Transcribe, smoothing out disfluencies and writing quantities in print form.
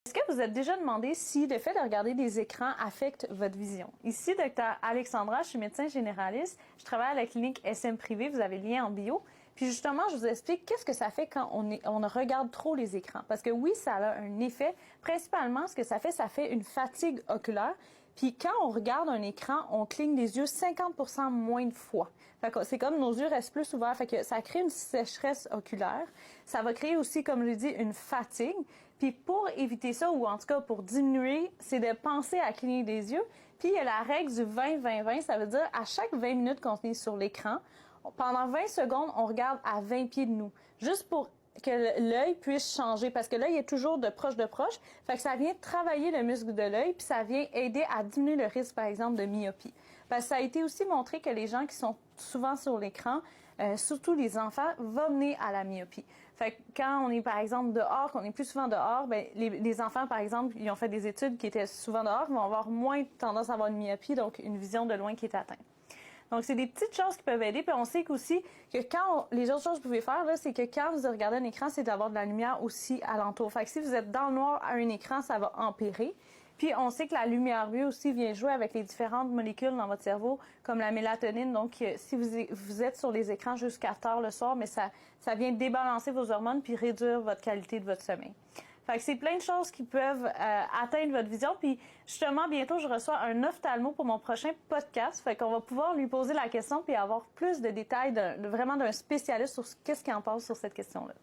Est-ce que vous êtes déjà demandé si le fait de regarder des écrans affecte votre vision? Ici, Dr. Alexandra, je suis médecin généraliste. Je travaille à la clinique SM Privée, vous avez le lien en bio. Puis justement, je vous explique qu'est-ce que ça fait quand on regarde trop les écrans. Parce que oui, ça a un effet. Principalement, ce que ça fait une fatigue oculaire. Puis quand on regarde un écran, on cligne les yeux 50% moins de fois. Fait que c'est comme nos yeux restent plus ouverts. Fait que ça crée une sécheresse oculaire. Ça va créer aussi, comme je l'ai dit, une fatigue. Puis pour éviter ça, ou en tout cas pour diminuer, c'est de penser à cligner des yeux. Puis il y a la règle du 20-20-20. Ça veut dire à chaque 20 minutes qu'on est sur l'écran, pendant 20 secondes, on regarde à 20 pieds de nous. Juste pour que l'œil puisse changer, parce que l'œil est toujours de proche. Fait que ça vient travailler le muscle de l'œil, puis ça vient aider à diminuer le risque, par exemple, de myopie. Parce que ça a été aussi montré que les gens qui sont souvent sur l'écran, surtout les enfants, vont mener à la myopie. Fait que quand on est, par exemple, dehors, qu'on est plus souvent dehors, ben les enfants, par exemple, ils ont fait des études qui étaient souvent dehors, vont avoir moins tendance à avoir une myopie, donc une vision de loin qui est atteinte. Donc, c'est des petites choses qui peuvent aider. Puis on sait qu'aussi que les autres choses que vous pouvez faire, là, c'est que quand vous regardez un écran, c'est d'avoir de la lumière aussi alentour. Fait que si vous êtes dans le noir à un écran, ça va empirer. Puis on sait que la lumière bleue aussi vient jouer avec les différentes molécules dans votre cerveau, comme la mélatonine. Donc, si vous êtes sur les écrans jusqu'à tard le soir, mais ça vient débalancer vos hormones puis réduire votre qualité de votre sommeil. Fait que c'est plein de choses qui peuvent atteindre votre vision. Puis justement, bientôt, je reçois un ophtalmo pour mon prochain podcast. Fait qu'on va pouvoir lui poser la question puis avoir plus de détails vraiment d'un spécialiste sur qu'est-ce qu'il en pense sur cette question-là.